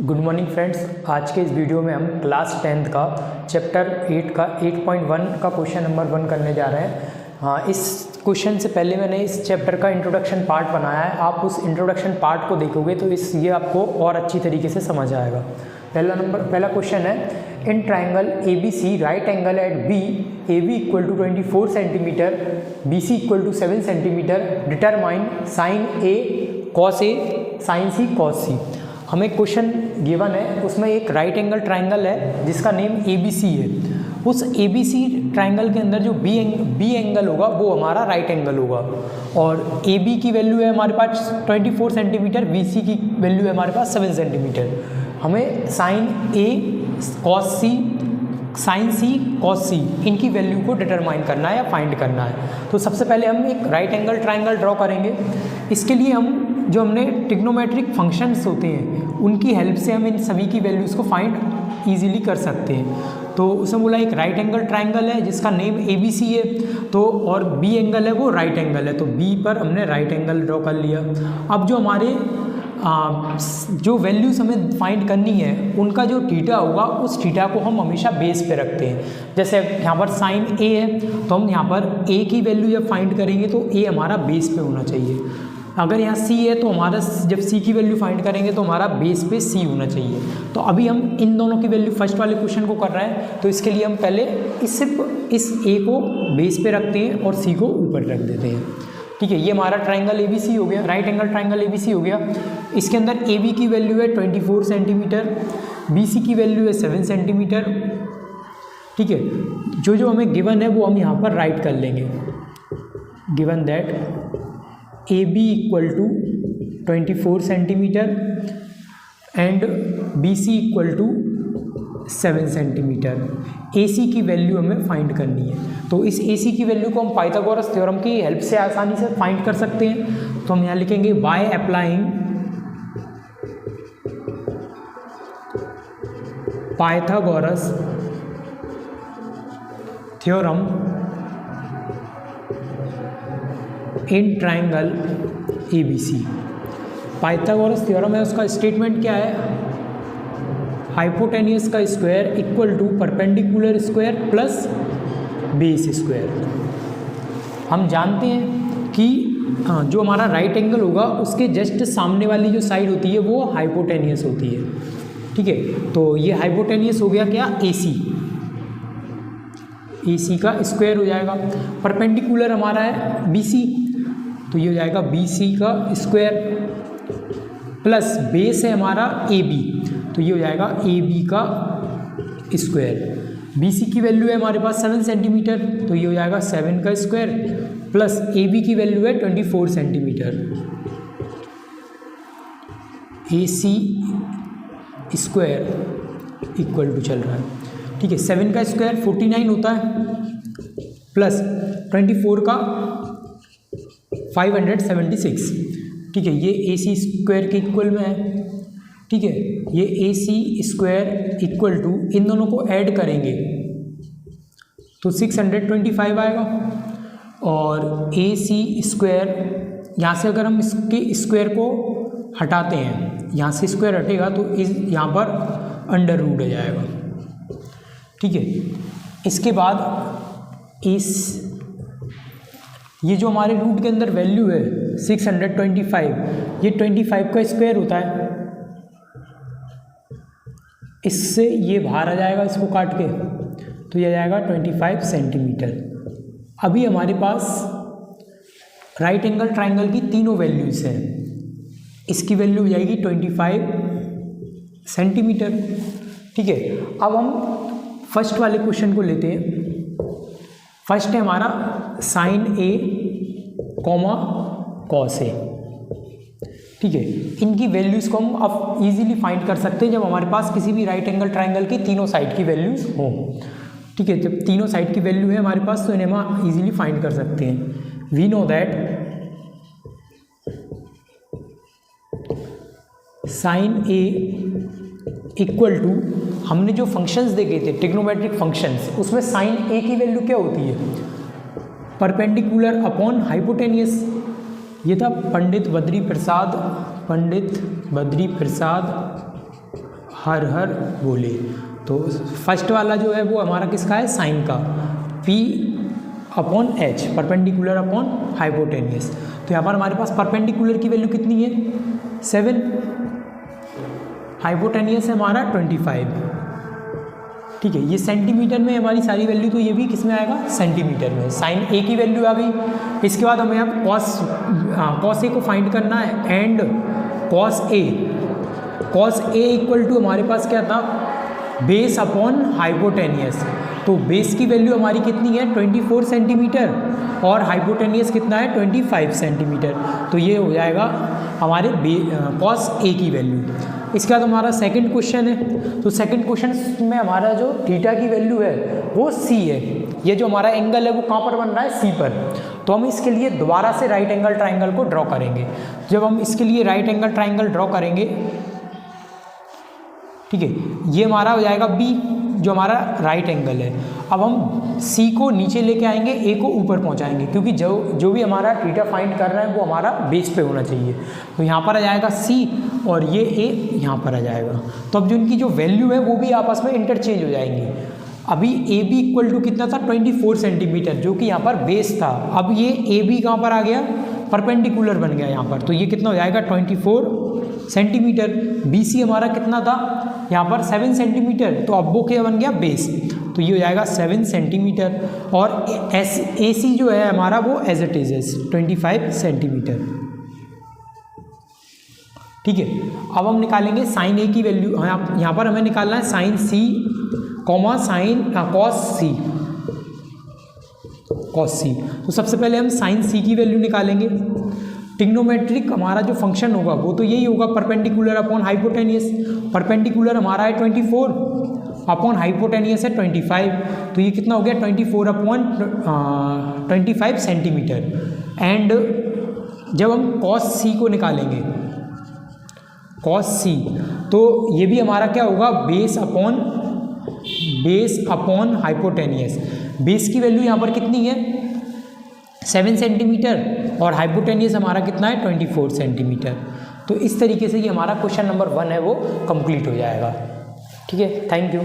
Good morning friends. आज के इस वीडियो में हम क्लास 10th का चैप्टर 8 का 8.1 का क्वेश्चन नंबर 1 करने जा रहे हैं। हाँ, इस क्वेश्चन से पहले मैंने इस चैप्टर का इंट्रोडक्शन पार्ट बनाया है। आप उस इंट्रोडक्शन पार्ट को देखोगे तो ये आपको और अच्छी तरीके से समझ आएगा। पहला क्वेश्चन है, in triangle A B C right angle at B A B equal to 24 centimetre B C equal to 7 centimetre determine sine A sine C cos C. हमें क्वेश्चन गिवन है, उसमें एक राइट एंगल ट्राइंगल है जिसका name ए B सी है। उस ए B C triangle के अंदर जो बी एंगल होगा वो हमारा राइट एंगल होगा, और ए बी की वैल्यू है हमारे पास 24 सेंटीमीटर, बी सी की वैल्यू है हमारे पास 7 सेंटीमीटर। हमें साइन ए कॉस सी साइन सी कॉस सी इनकी वैल्यू को डिटरमाइन करना है या फाइंड करना है। तो सबसे पहले हम एक राइट एंगल ट्राइंगल ड्रॉ करेंगे। इसके लिए हमने ट्रिग्नोमेट्रिक फंक्शंस होते हैं उनकी हेल्प से हम इन सभी की वैल्यूज़ को फाइंड ईजिली कर सकते हैं। तो उसमें बोला एक राइट एंगल ट्राइंगल है जिसका नेम ए बी सी है, तो और बी एंगल है वो राइट एंगल है, तो बी पर हमने राइट एंगल ड्रॉ कर लिया। अब जो हमारे जो वैल्यूज़ हमें फाइंड करनी है उनका जो थीटा होगा उस थीटा को हम हमेशा बेस पे रखते हैं। जैसे यहाँ पर साइन ए है तो हम यहाँ पर ए की वैल्यू जब फाइंड करेंगे तो ए हमारा बेस पे होना चाहिए। अगर यहाँ सी है तो हमारा जब सी की वैल्यू फाइंड करेंगे तो हमारा बेस पे सी होना चाहिए। तो अभी हम इन दोनों की वैल्यू फर्स्ट वाले क्वेश्चन को कर रहे हैं, तो इसके लिए हम पहले सिर्फ इस ए को बेस पे रखते हैं और सी को ऊपर रख देते हैं। ठीक है, ये हमारा ट्राइंगल ए बी सी हो गया, right angle triangle A B C हो गया। इसके अंदर ए बी की वैल्यू है 24 सेंटीमीटर, बी सी की वैल्यू है 7 सेंटीमीटर। ठीक है, जो हमें गिवन है वो हम यहाँ पर राइट कर लेंगे। Given that A B equal to 24 centimetre and B C equal to 7 centimetre. A C की वैल्यू हमें फाइंड करनी है। तो इस ए सी की वैल्यू को हम पाइथागोरस थ्योरम की हेल्प से आसानी से फाइंड कर सकते हैं। तो हम यहाँ लिखेंगे by applying Pythagoras theorem in triangle A B C. Pythagoras theorem है, उसका स्टेटमेंट क्या है? हाइपोटेनियस का square equal to perpendicular square plus base square. हम जानते हैं कि जो हमारा राइट एंगल होगा उसके जस्ट सामने वाली जो साइड होती है वो हाइपोटेनियस होती है। ठीक है, तो ये हाइपोटेनियस हो गया क्या? ए सी का स्क्वायर हो जाएगा। परपेंडिकुलर हमारा है बी सी, तो ये हो जाएगा बी सी का स्क्वायर प्लस बेस है हमारा ए बी, तो ये हो जाएगा ए बी का स्क्वायर। बी सी की वैल्यू है हमारे पास 7 सेंटीमीटर, तो ये हो जाएगा 7 का स्क्वायर प्लस ए बी की वैल्यू है 24 centimetre. A C square equal to चल रहा है। ठीक है, 7 का स्क्वायर 49 होता है प्लस 24 का 576। ठीक है, ये ए सी स्क्वायर के इक्वल में है। ठीक है, ये ए सी स्क्वायर इक्वल टू इन दोनों को ऐड करेंगे तो 625 आएगा, और ए सी स्क्वायर यहाँ से अगर हम इसके स्क्वायर को हटाते हैं, यहाँ से स्क्वायर हटेगा तो यहाँ पर अंडर रूट आ जाएगा। ठीक है, इसके बाद ये जो हमारे रूट के अंदर वैल्यू है 625, ये 25 का स्क्वायर होता है। इससे ये बाहर आ जाएगा, इसको काट के तो ये आ जाएगा 25 सेंटीमीटर। अभी हमारे पास राइट एंगल ट्राइंगल की तीनों वैल्यूज़ हैं। इसकी वैल्यू हो जाएगी 25 सेंटीमीटर। ठीक है, अब हम फर्स्ट वाले क्वेश्चन को लेते हैं। फर्स्ट है हमारा sign A comma cos A. ठीक है, इनकी वैल्यूज़ को हम अब इजीली फाइंड कर सकते हैं जब हमारे पास किसी भी राइट एंगल ट्राइंगल की तीनों साइड की वैल्यूज़ हों। ठीक है, जब तीनों साइड की वैल्यू है हमारे पास तो इन्हें हम इजीली फाइंड कर सकते हैं। We know that sine A equal to, हमने जो फंक्शंस देखे थे ट्रिग्नोमेट्रिक फंक्शंस, उसमें साइन ए की वैल्यू क्या होती है? Perpendicular upon hypotenuse. ये था पंडित बद्री प्रसाद हर हर बोले। तो फर्स्ट वाला जो है वो हमारा किसका है, साइन का, P upon H, perpendicular upon hypotenuse. तो यहाँ पर हमारे पास परपेंडिकुलर की वैल्यू कितनी है 7, हाइपोटेनियस है हमारा 25। ठीक है, ये सेंटीमीटर में हमारी सारी वैल्यू, तो ये भी किस में आएगा, सेंटीमीटर में। साइन ए की वैल्यू आ गई। इसके बाद हमें अब कॉस ए को फाइंड करना है, and cos A equal to हमारे पास क्या था, बेस अपॉन हाइपोटेनियस। तो बेस की वैल्यू हमारी कितनी है 24 सेंटीमीटर और हाइपोटेनियस कितना है 25 सेंटीमीटर। तो ये हो जाएगा हमारे कॉस ए की वैल्यू। इसके बाद हमारा सेकंड क्वेश्चन है। तो सेकंड क्वेश्चन में हमारा जो थीटा की वैल्यू है वो सी है। ये जो हमारा एंगल है वो कहाँ पर बन रहा है, सी पर। तो हम इसके लिए दोबारा से राइट एंगल ट्राइंगल को ड्रॉ करेंगे। जब हम इसके लिए राइट एंगल ट्राइंगल ड्रॉ करेंगे, ठीक है, ये हमारा हो जाएगा बी, जो हमारा राइट एंगल है। अब हम सी को नीचे लेके आएंगे, ए को ऊपर पहुंचाएंगे, क्योंकि जो भी हमारा थीटा फाइंड कर रहा है वो हमारा बेस पे होना चाहिए। तो यहाँ पर आ जाएगा सी और ये ए यहाँ पर आ जाएगा। तो अब जो इनकी जो वैल्यू है वो भी आपस में इंटरचेंज हो जाएंगी। अभी ए बी इक्वल टू कितना था 24 सेंटीमीटर, जो कि यहाँ पर बेस था। अब ये ए बी कहाँ पर आ गया, परपेंडिकुलर बन गया यहाँ पर। तो ये कितना हो जाएगा 24 सेंटीमीटर। बी सी हमारा कितना था यहाँ पर 7 सेंटीमीटर, तो अब वो क्या बन गया, बेस। तो ये हो जाएगा 7 सेंटीमीटर। और ए सी जो है हमारा वो एज इट इज 25 सेंटीमीटर। ठीक है, अब हम निकालेंगे साइन ए की वैल्यू। यहाँ पर हमें निकालना है sign C comma sine cos सी। तो सबसे पहले हम साइन सी की वैल्यू निकालेंगे। ट्रिग्नोमेट्रिक हमारा जो फंक्शन होगा वो तो यही होगा, परपेंडिकुलर अपॉन हाइपोटेनियस। परपेंडिकुलर हमारा है 24 अपॉन हाइपोटेनियस है 25। तो ये कितना हो गया 24 अपॉन 25 सेंटीमीटर। एंड जब हम कॉस सी को निकालेंगे, कॉस सी, तो ये भी हमारा क्या होगा, बेस अपॉन हाइपोटेनियस। बेस की वैल्यू यहाँ पर कितनी है 7 सेंटीमीटर और हाइपोटेनियस हमारा कितना है 24 सेंटीमीटर। तो इस तरीके से ये हमारा क्वेश्चन नंबर 1 है वो कंप्लीट हो जाएगा। ठीक है, थैंक यू।